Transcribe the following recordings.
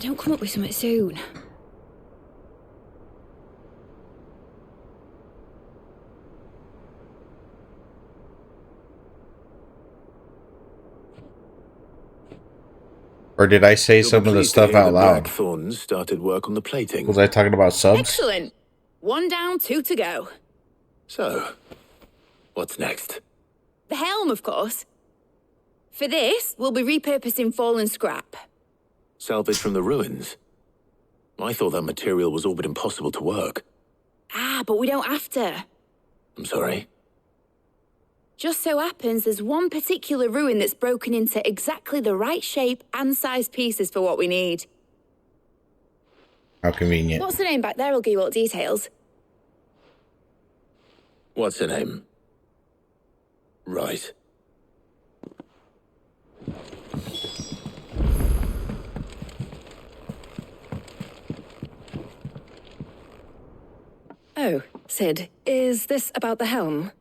don't come up with something soon. Or did I say some of the stuff out loud? Blackthorns started work on the plating. Was I talking about subs? Excellent. 1 down, 2 to go. So, what's next? The helm, of course. For this, we'll be repurposing fallen scrap. Salvage from the ruins? I thought that material was all but impossible to work. Ah, but we don't have to. I'm sorry? Just so happens there's one particular ruin that's broken into exactly the right shape and size pieces for what we need. How convenient. What's the name back there? I'll give you all the details. What's her name? Right. Oh, Sid, is this about the helm?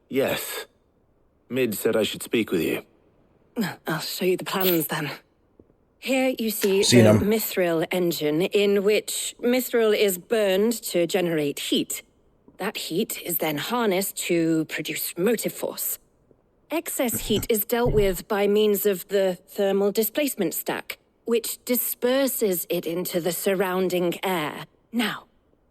Yes. Mid said I should speak with you. I'll show you the plans then. Here you see Seen the 'em. mithril engine, in which mithril is burned to generate heat. That heat is then harnessed to produce motive force. Excess heat is dealt with by means of the thermal displacement stack, which disperses it into the surrounding air. Now,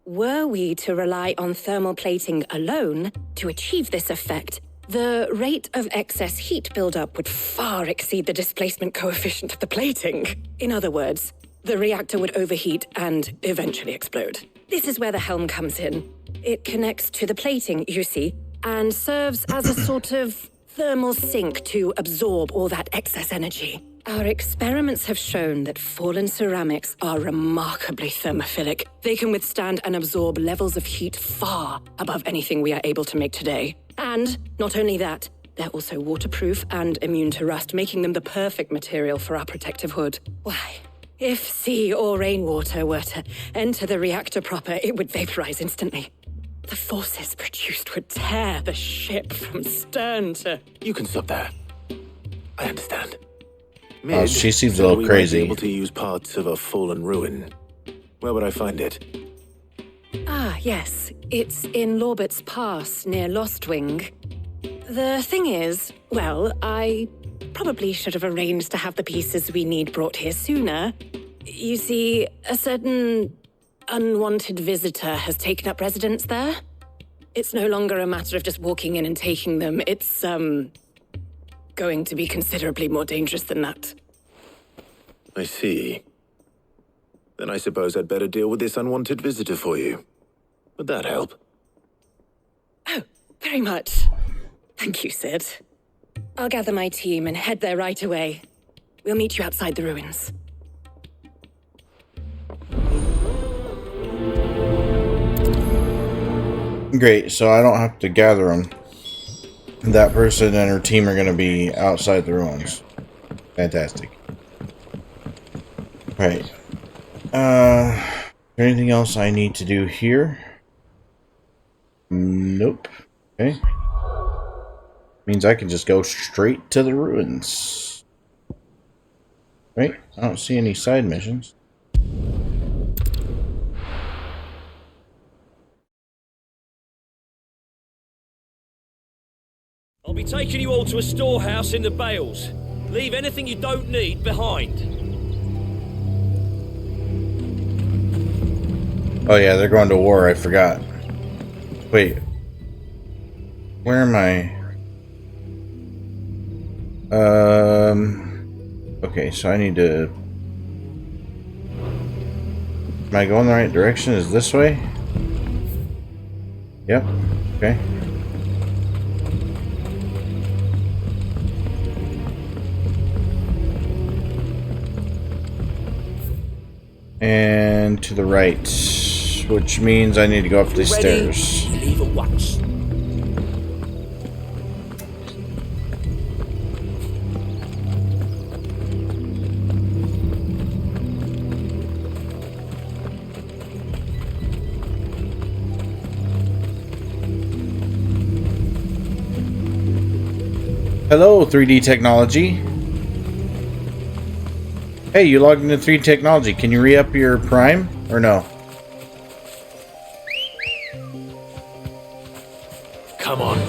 were we to rely on thermal plating alone to achieve this effect, the rate of excess heat buildup would far exceed the displacement coefficient of the plating. In other words, the reactor would overheat and eventually explode. This is where the helm comes in. It connects to the plating, you see, and serves as a sort of thermal sink to absorb all that excess energy. Our experiments have shown that fallen ceramics are remarkably thermophilic. They can withstand and absorb levels of heat far above anything we are able to make today. And not only that, they're also waterproof and immune to rust, making them the perfect material for our protective hood. Why, if sea or rainwater were to enter the reactor proper, it would vaporize instantly. The forces produced would tear the ship from stern to... You can stop there. I understand. Oh, she seems a said little we might crazy. be able to use parts of a fallen ruin. Where would I find it? Ah, yes. It's in Lorbert's Pass, near Lostwing. The thing is, well, I probably should have arranged to have the pieces we need brought here sooner. You see, a certain unwanted visitor has taken up residence there. It's no longer a matter of just walking in and taking them. It's, going to be considerably more dangerous than that. I see. Then I suppose I'd better deal with this unwanted visitor for you. Would that help? Oh, very much. Thank you, Sid. I'll gather my team and head there right away. We'll meet you outside the ruins. Great, so I don't have to gather them. That person and her team are going to be outside the ruins. Fantastic. Right. Is there anything else I need to do here? Nope. Okay. Means I can just go straight to the ruins. Right? I don't see any side missions. I'll be taking you all to a storehouse in the Bales. Leave anything you don't need behind. Oh yeah, they're going to war, I forgot. Wait. Where am I? Okay, so I need to... Am I going the right direction? Is this way? Yep. Okay. And to the right, which means I need to go up these stairs. You leave at once. Hello, 3D technology. Hey, you logged into 3 technology. Can you re-up your prime or no? Come on.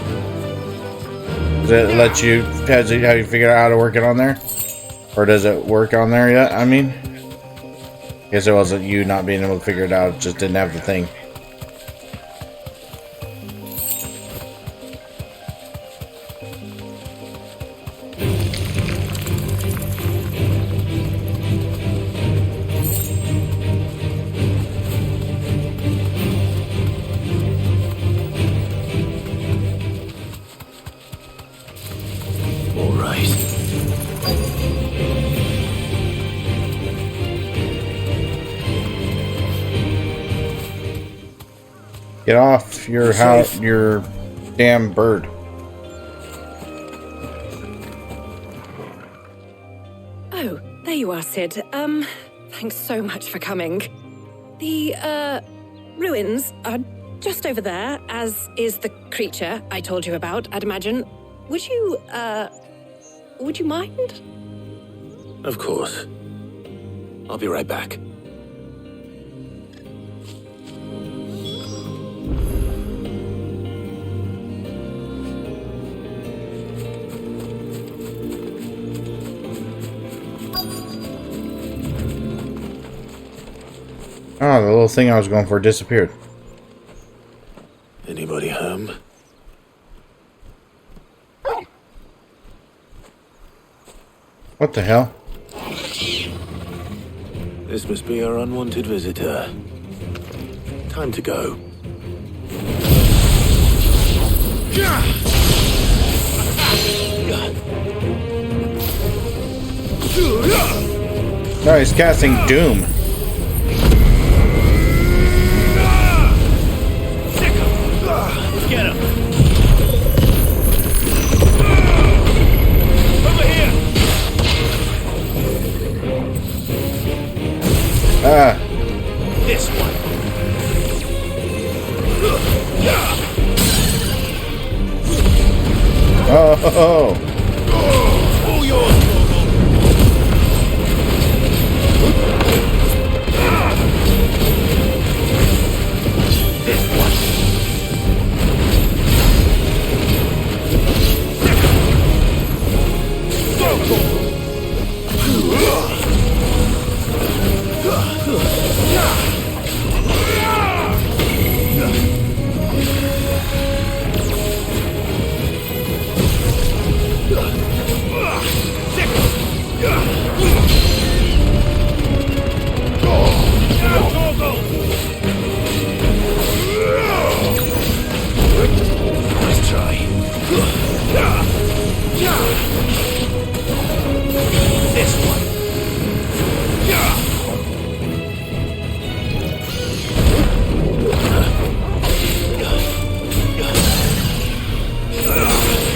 Does it let you, have you figured out how to work it on there? Or does it work on there yet? I mean, I guess it wasn't you not being able to figure it out, it just didn't have the thing. All right. Get off your house, your damn bird. Oh, there you are, Sid. Thanks so much for coming. The, ruins are just over there, as is the creature I told you about, I'd imagine. Would you mind? Of course. I'll be right back. Oh, the little thing I was going for disappeared. Anybody home? What the hell? This must be our unwanted visitor. Time to go. No, he's casting Doom. Get him. Over here. Ah. This one. Oh. All yours. Nice try. This one.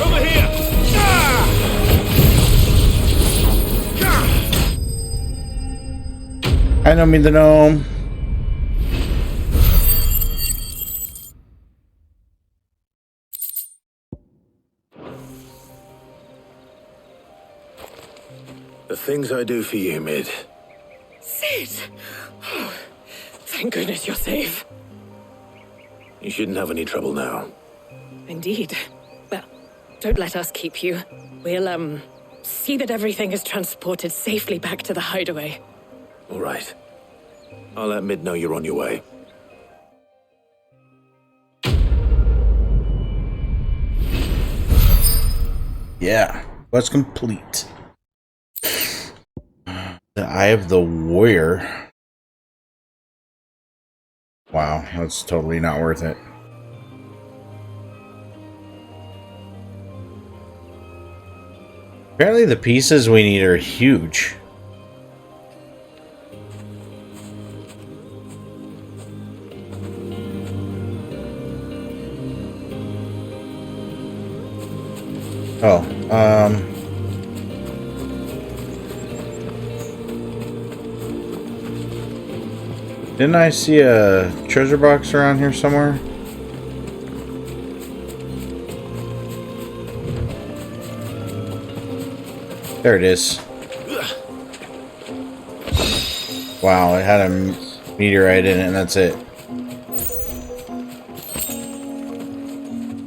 Over here. I don't mean the gnome. The things I do for you, Mid. Sid! Oh, thank goodness you're safe. You shouldn't have any trouble now. Indeed. Well, don't let us keep you. We'll, see that everything is transported safely back to the hideaway. All right. I'll let Mid know you're on your way. Yeah, quest complete. The Eye of the Warrior. Wow, that's totally not worth it. Apparently the pieces we need are huge. Oh, didn't I see a treasure box around here somewhere? There it is. Wow, it had a meteorite in it, and that's it.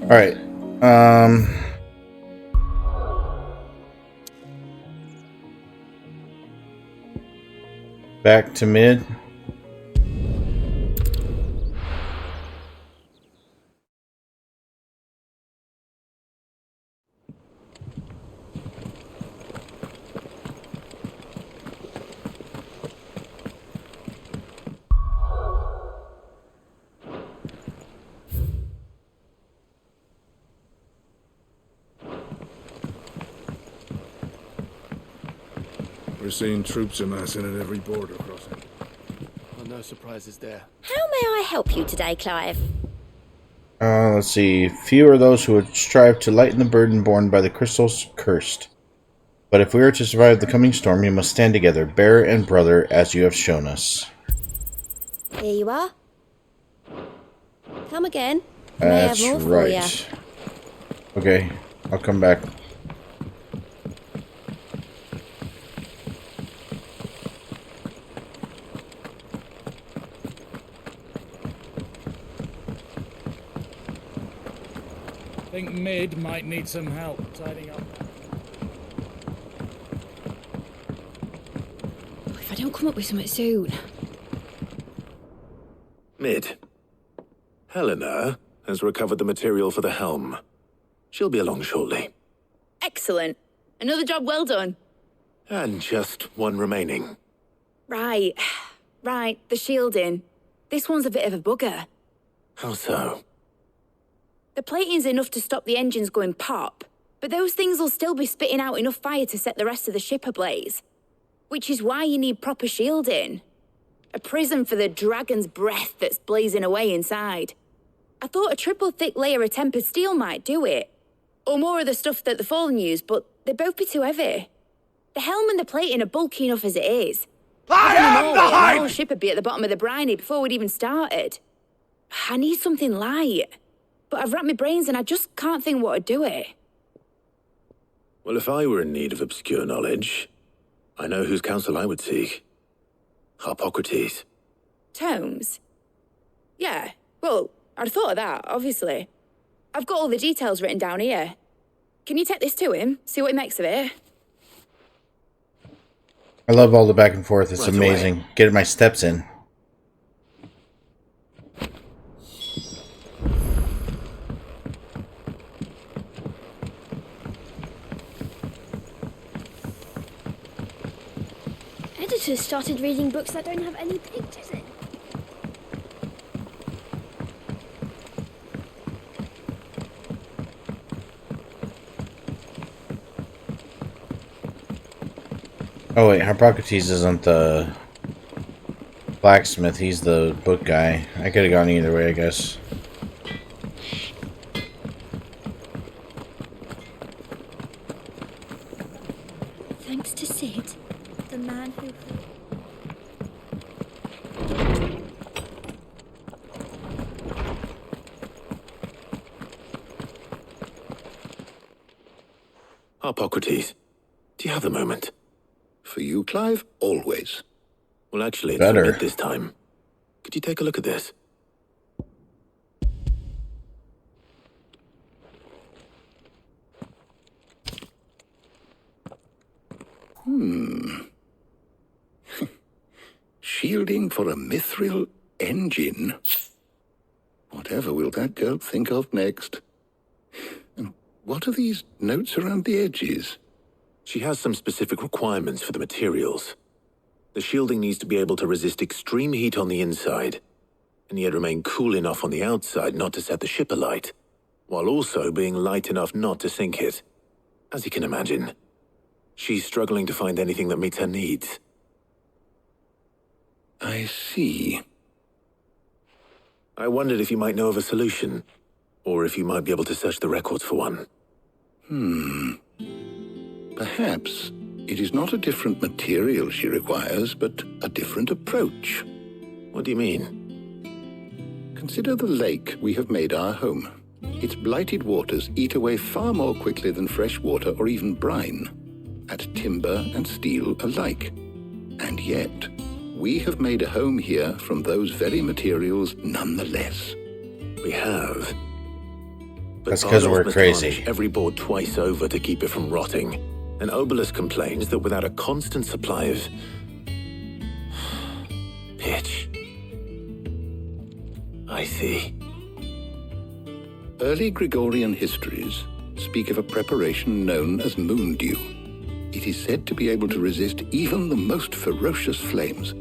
Alright. Back to mid. We're seeing troops amassing at every border crossing. Well, no surprises there. How may I help you today, Clive? Let's see. Few are those who would strive to lighten the burden borne by the crystals cursed. But if we are to survive the coming storm, you must stand together, bearer and brother, as you have shown us. Here you are. Come again. I may have That's more for right. Okay, I'll come back. I think Mid might need some help tidying up. If I don't come up with something soon. Mid. Helena has recovered the material for the helm. She'll be along shortly. Excellent. Another job well done. And just one remaining. Right. Right, the shielding. This one's a bit of a bugger. How so? The plating's enough to stop the engines going pop, but those things will still be spitting out enough fire to set the rest of the ship ablaze. Which is why you need proper shielding. A prison for the dragon's breath that's blazing away inside. I thought a triple thick layer of tempered steel might do it. Or more of the stuff that the Fallen use, but they'd both be too heavy. The helm and the plating are bulky enough as it is. I am the The hype! whole ship would be at the bottom of the briny before we'd even started. I need something light. But I've racked my brains and I just can't think what would do it. Well, if I were in need of obscure knowledge, I know whose counsel I would seek. Harpocrates. Tomes? Yeah, well, I'd have thought of that, obviously. I've got all the details written down here. Can you take this to him? See what he makes of it? I love all the back and forth. It's Right amazing. away. Getting my steps in. Editors started reading books that don't have any pictures in. Oh wait, Harpocrates isn't the blacksmith. He's the book guy. I could have gone either way, I guess. Thanks to Sid, the man who... Harpocrates, do you have a moment? For you, Clive, always. Well, actually, it's Better. for Mid this time. Could you take a look at this? Shielding for a mithril engine. Whatever will that girl think of next? And what are these notes around the edges? She has some specific requirements for the materials. The shielding needs to be able to resist extreme heat on the inside, and yet remain cool enough on the outside not to set the ship alight, while also being light enough not to sink it. As you can imagine, she's struggling to find anything that meets her needs. I see. I wondered if you might know of a solution, or if you might be able to search the records for one. Perhaps it is not a different material she requires, but a different approach. What do you mean? Consider the lake we have made our home. Its blighted waters eat away far more quickly than fresh water or even brine, at timber and steel alike. And yet, we have made a home here from those very materials nonetheless. We have. But That's 'cause Bardolph we're must crazy. tarnish every board twice over to keep it from rotting. And Obelisk complains that without a constant supply of pitch. I see. Early Gregorian histories speak of a preparation known as moon dew. It is said to be able to resist even the most ferocious flames.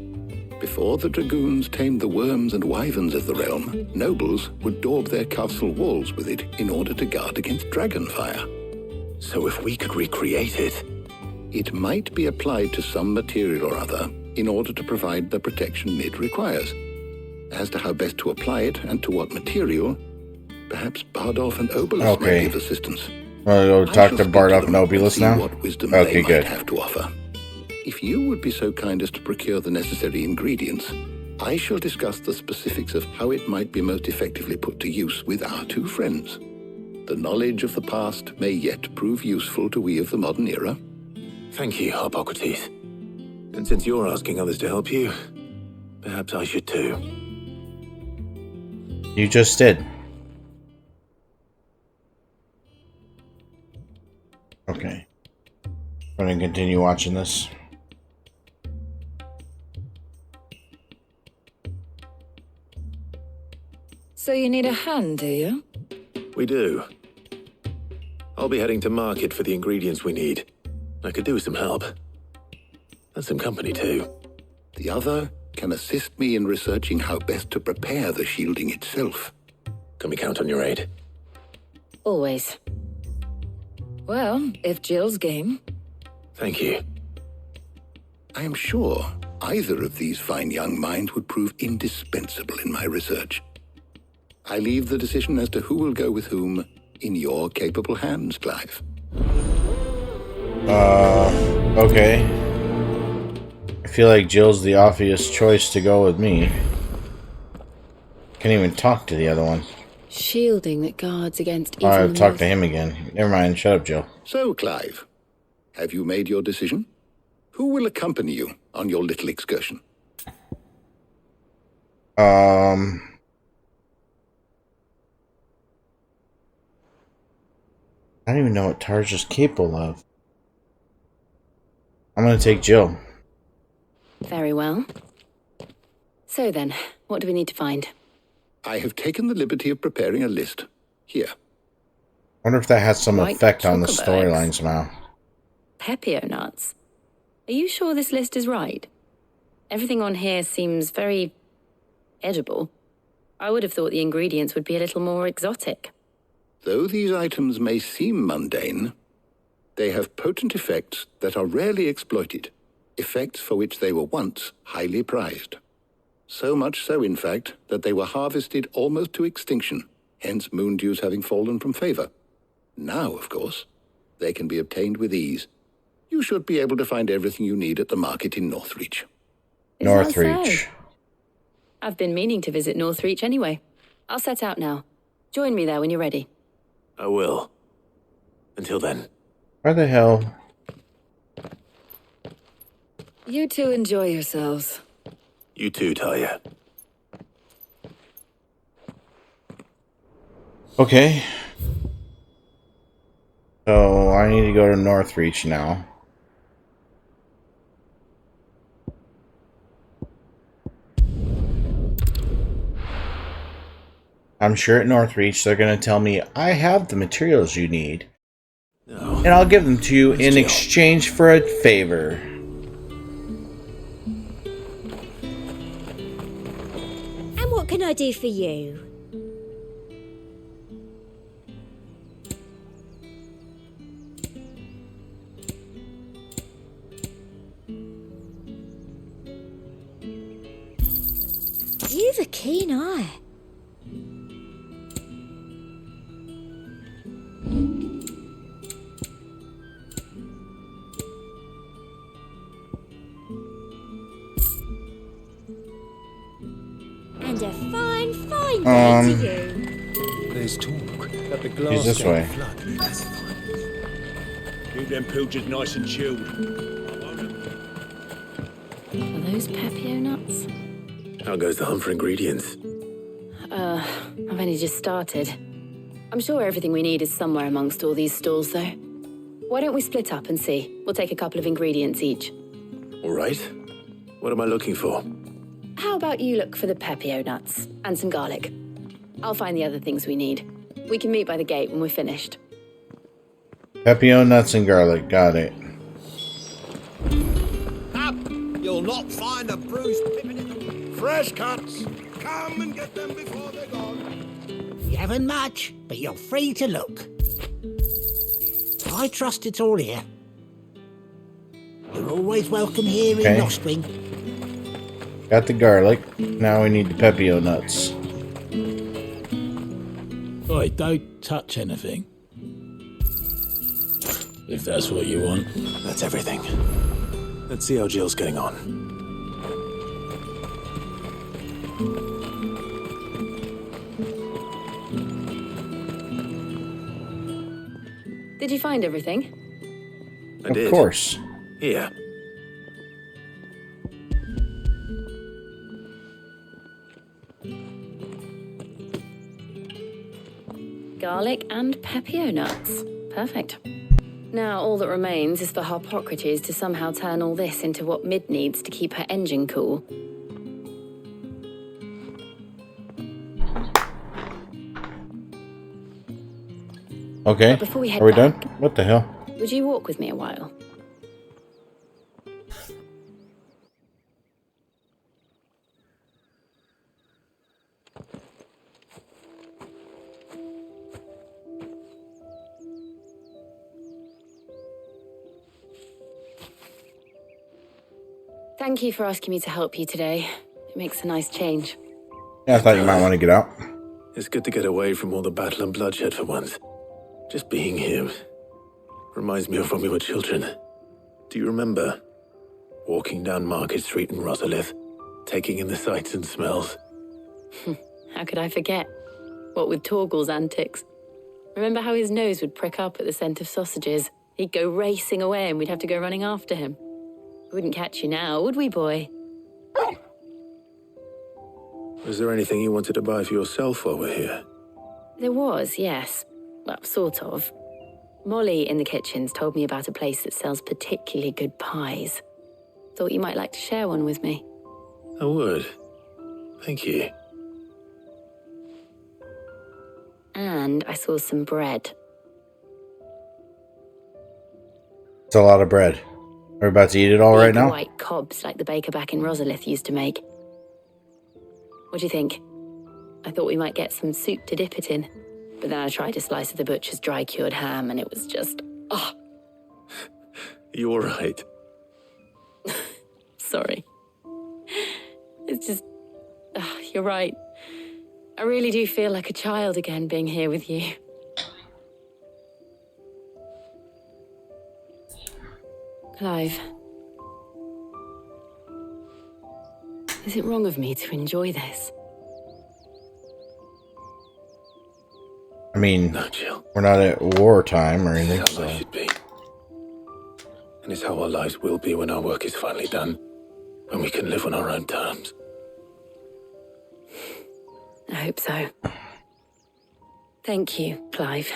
Before the dragoons tamed the worms and wyverns of the realm, nobles would daub their castle walls with it in order to guard against dragon fire. So if we could recreate it... It might be applied to some material or other in order to provide the protection Mid requires. As to how best to apply it and to what material, perhaps Bardolph and Obelisk may give assistance. Wanna go talk to Bardolph and Obelisk Obelisk now? What wisdom Okay, they good. might have to offer. If you would be so kind as to procure the necessary ingredients, I shall discuss the specifics of how it might be most effectively put to use with our two friends. The knowledge of the past may yet prove useful to we of the modern era. Thank you, Hippocrates. And since you're asking others to help you, perhaps I should too. You just did. Okay. I'm gonna continue watching this. So you need a hand, do you? We do. I'll be heading to market for the ingredients we need. I could do with some help. And some company too. The other can assist me in researching how best to prepare the shielding itself. Can we count on your aid? Always. Well, if Jill's game. Thank you. I am sure either of these fine young minds would prove indispensable in my research. I leave the decision as to who will go with whom in your capable hands, Clive. Okay. I feel like Jill's the obvious choice to go with me. Can't even talk to the other one. Shielding that guards against evil. I've talked to him again. Never mind. Shut up, Jill. So, Clive, have you made your decision? Who will accompany you on your little excursion? I don't even know what Tarja's capable of. I'm gonna take Jill. Very well. So then, what do we need to find? I have taken the liberty of preparing a list. Here. I wonder if that has some White effect on the chocolate storyline eggs. somehow. Pepio nuts. Are you sure this list is right? Everything on here seems very edible. I would have thought the ingredients would be a little more exotic. Though these items may seem mundane, they have potent effects that are rarely exploited, effects for which they were once highly prized. So much so, in fact, that they were harvested almost to extinction, hence moon dews having fallen from favor. Now, of course, they can be obtained with ease. You should be able to find everything you need at the market in Northreach. Is that Northreach. so? I've been meaning to visit Northreach anyway. I'll set out now. Join me there when you're ready. I will. Until then. Where the hell? You two enjoy yourselves. You too, Talia. Okay. So I need to go to Northreach now. I'm sure at Northreach they're going to tell me I have the materials you need. No. And I'll give them to you in exchange for a favor. And what can I do for you? You've a keen eye. And a fine, fine day to you. There's talk that the He's glass this way. flood. That's fine. Keep them pilgers nice and chilled. Are those Pepio nuts? How goes the hunt for ingredients? I've only just started. I'm sure everything we need is somewhere amongst all these stalls, though. Why don't we split up and see? We'll take a couple of ingredients each. All right. What am I looking for? How about you look for the Pepio nuts and some garlic? I'll find the other things we need. We can meet by the gate when we're finished. Pepio nuts and garlic. Got it. Up! You'll not find a bruised pippin in the... Fresh cuts! Come and get them before they're gone. You haven't much, but you're free to look. I trust it's all here. You're always welcome here in Nostwing. Got the garlic. Now we need the Pepio nuts. Oi, don't touch anything. If that's what you want. That's everything. Let's see how Jill's getting on. Did you find everything? I did. Of course. Here. Garlic and Pepio nuts. Perfect. Now all that remains is for Harpocrates to somehow turn all this into what Mid needs to keep her engine cool. Okay. Before we head Are we back, done? What the hell? Would you walk with me a while? Thank you for asking me to help you today. It makes a nice change. Yeah, I thought you might want to get out. It's good to get away from all the battle and bloodshed for once. Just being here reminds me of when we were children. Do you remember? Walking down Market Street in Rosalith, taking in the sights and smells. How could I forget? What with Torgal's antics. Remember how his nose would prick up at the scent of sausages? He'd go racing away and we'd have to go running after him. We wouldn't catch you now, would we, boy? Was there anything you wanted to buy for yourself while we're here? There was, yes. Well, sort of. Molly in the kitchens told me about a place that sells particularly good pies. Thought you might like to share one with me. I would. Thank you. And I saw some bread. It's a lot of bread. We're about to eat it all right now? White cobs like the baker back in Rosalith used to make. What do you think? I thought we might get some soup to dip it in. But then I tried a slice of the butcher's dry-cured ham and it was just... oh. You all right? Sorry. It's just... you're right. I really do feel like a child again being here with you. Clive. Is it wrong of me to enjoy this? I mean, No, Jill. we're not at wartime or anything, It's how life so... should be. And it's how our lives will be when our work is finally done. When we can live on our own terms. I hope so. Thank you, Clive.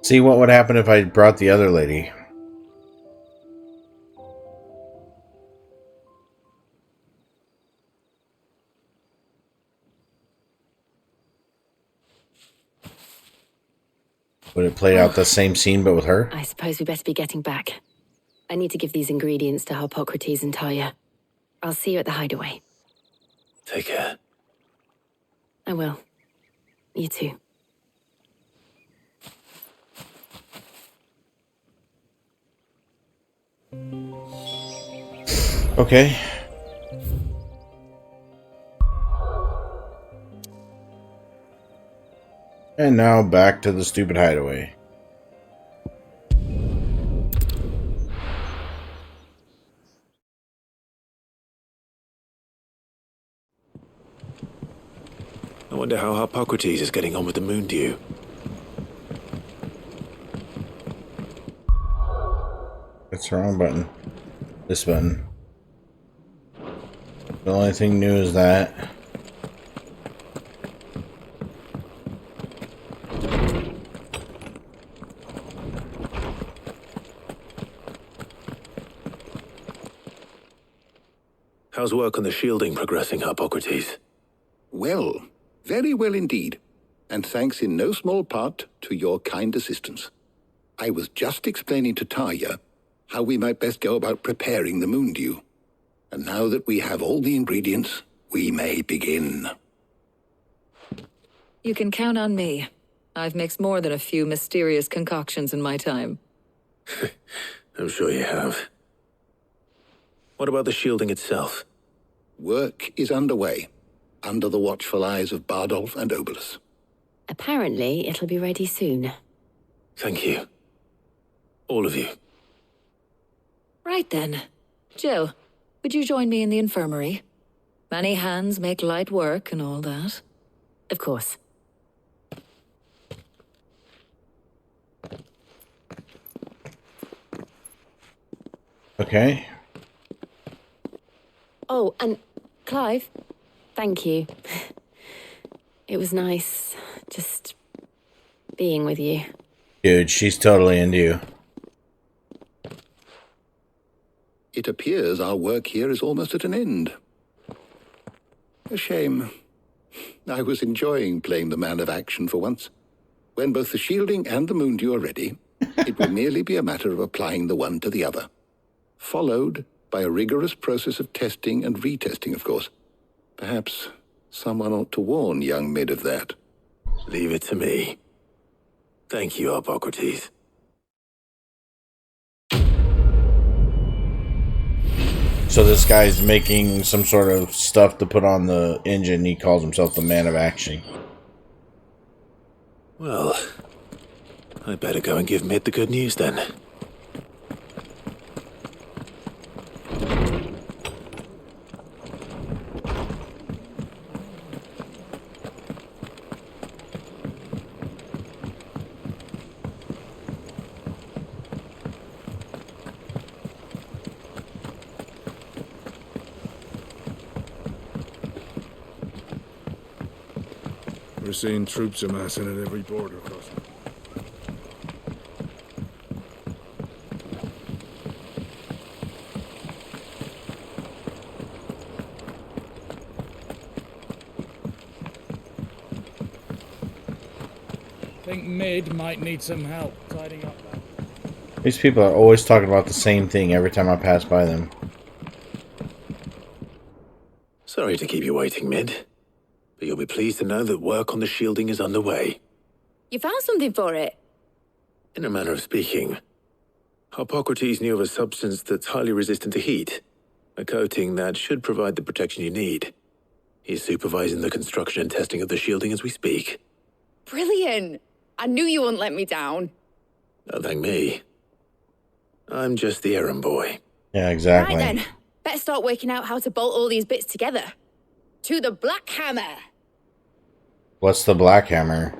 See what would happen if I brought the other lady. Would it play out the same scene but with her? I suppose we better be getting back. I need to give these ingredients to Harpocrates and Talia. I'll see you at the hideaway. Take care. I will. You too. Okay. And now back to the stupid hideaway. I wonder how Harpocrates is getting on with the moon dew. That's the wrong button. This button. The only thing new is that. How's work on the shielding progressing, Hippocrates? Well, very well indeed. And thanks in no small part to your kind assistance. I was just explaining to Tarja how we might best go about preparing the moon dew. And now that we have all the ingredients, we may begin. You can count on me. I've mixed more than a few mysterious concoctions in my time. I'm sure you have. What about the shielding itself? Work is underway, under the watchful eyes of Bardolph and Obolus. Apparently, it'll be ready soon. Thank you. All of you. Right then. Jill, would you join me in the infirmary? Many hands make light work and all that. Of course. Okay. Oh, and Clive, thank you. It was nice just being with you. Dude, she's totally into you. It appears our work here is almost at an end. A shame. I was enjoying playing the man of action for once. When both the shielding and the moon dew are ready, it will merely be a matter of applying the one to the other. Followed by a rigorous process of testing and retesting, of course. Perhaps someone ought to warn young Mid of that. Leave it to me. Thank you, Hippocrates. So this guy's making some sort of stuff to put on the engine. He calls himself the man of action. Well, I better go and give Mid the good news then. We're seeing troops amassing at every border crossing. Think Mid might need some help tidying up that. These people are always talking about the same thing every time I pass by them. Sorry to keep you waiting, Mid. But you'll be pleased to know that work on the shielding is underway. You found something for it? In a manner of speaking, Hippocrates knew of a substance that's highly resistant to heat, a coating that should provide the protection you need. He's supervising the construction and testing of the shielding as we speak. Brilliant! I knew you wouldn't let me down. Don't thank me. I'm just the errand boy. Yeah, exactly. Right then, better start working out how to bolt all these bits together. To the Black Hammer! What's the Black Hammer?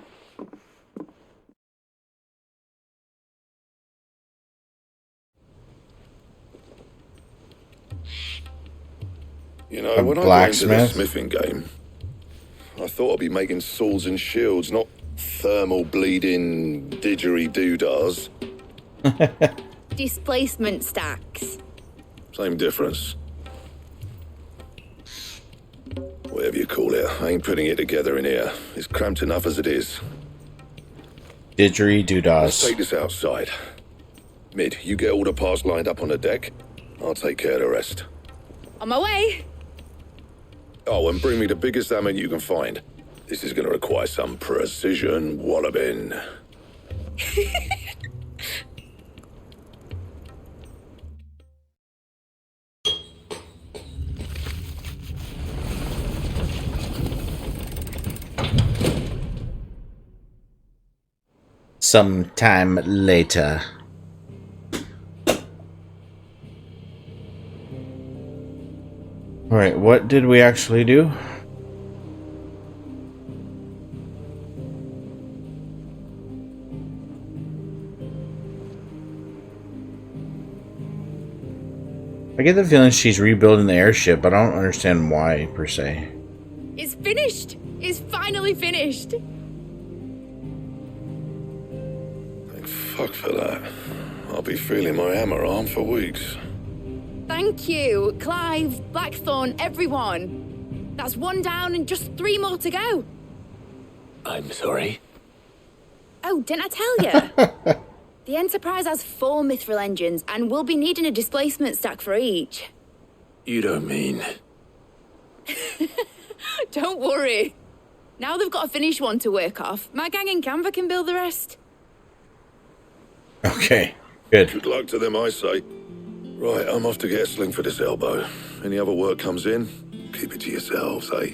You know, when I got into the smithing game, I thought I'd be making swords and shields, not thermal bleeding didgeridoo-dahs. Displacement stacks. Same difference. Whatever you call it, I ain't putting it together in here. It's cramped enough as it is. Didgeridoo-dahs. Let's take this outside. Mid, you get all the parts lined up on the deck. I'll take care of the rest. On my way! Oh, and bring me the biggest hammer you can find. This is going to require some precision walloping. Sometime later. Alright, what did we actually do? I get the feeling she's rebuilding the airship, but I don't understand why, per se. It's finished! It's finally finished! Thank fuck for that. I'll be feeling my hammer arm for weeks. Thank you, Clive, Blackthorn, everyone. That's 1 down and just 3 more to go. I'm sorry. Oh, didn't I tell you? The Enterprise has 4 mithril engines, and we'll be needing a displacement stack for each. You don't mean... Don't worry. Now they've got a finished one to work off. My gang in Canva can build the rest. Okay, good. Good luck to them, I say. Right, I'm off to get a sling for this elbow. Any other work comes in, keep it to yourselves, eh?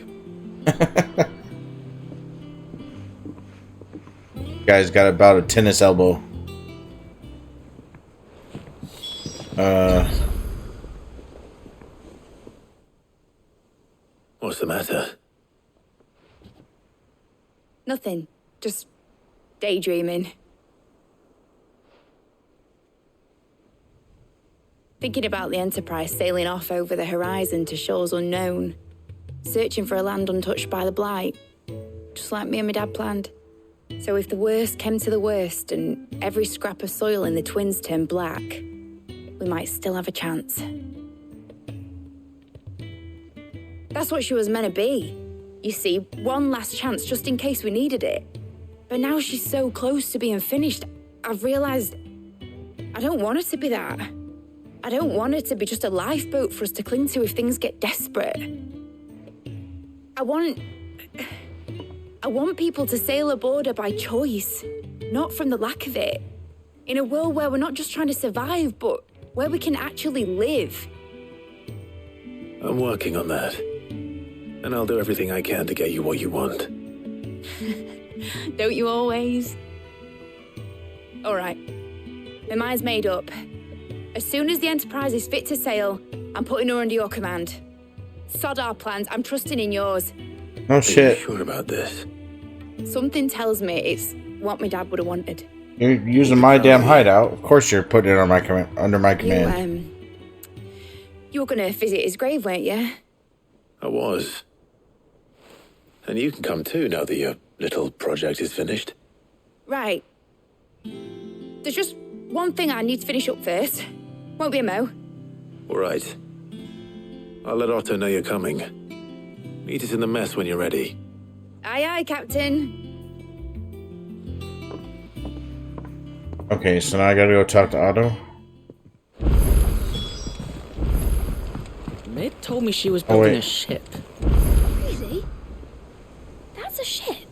Guy's got about a tennis elbow. What's the matter? Nothing. Just daydreaming. Thinking about the Enterprise sailing off over the horizon to shores unknown. Searching for a land untouched by the blight. Just like me and my dad planned. So if the worst came to the worst and every scrap of soil in the twins turned black, we might still have a chance. That's what she was meant to be. You see, one last chance just in case we needed it. But now she's so close to being finished, I've realized I don't want her to be that. I don't want her to be just a lifeboat for us to cling to if things get desperate. I want people to sail aboard her by choice, not from the lack of it. In a world where we're not just trying to survive, but where we can actually live. I'm working on that. And I'll do everything I can to get you what you want. Don't you always? All right. My mind's made up. As soon as the Enterprise is fit to sail, I'm putting her under your command. Sod our plans, I'm trusting in yours. Oh shit. Are you sure about this? Something tells me it's what my dad would have wanted. You're using my damn hideout. Of course you're putting it on my under my command. You were gonna visit his grave, weren't you? I was. And you can come too now that your little project is finished. Right. There's just one thing I need to finish up first. Won't be a mo. All right. I'll let Otto know you're coming. Meet us in the mess when you're ready. Aye, aye, Captain. Okay, so now I gotta go talk to Otto. Maid told me she was building a ship. Really? That's a ship?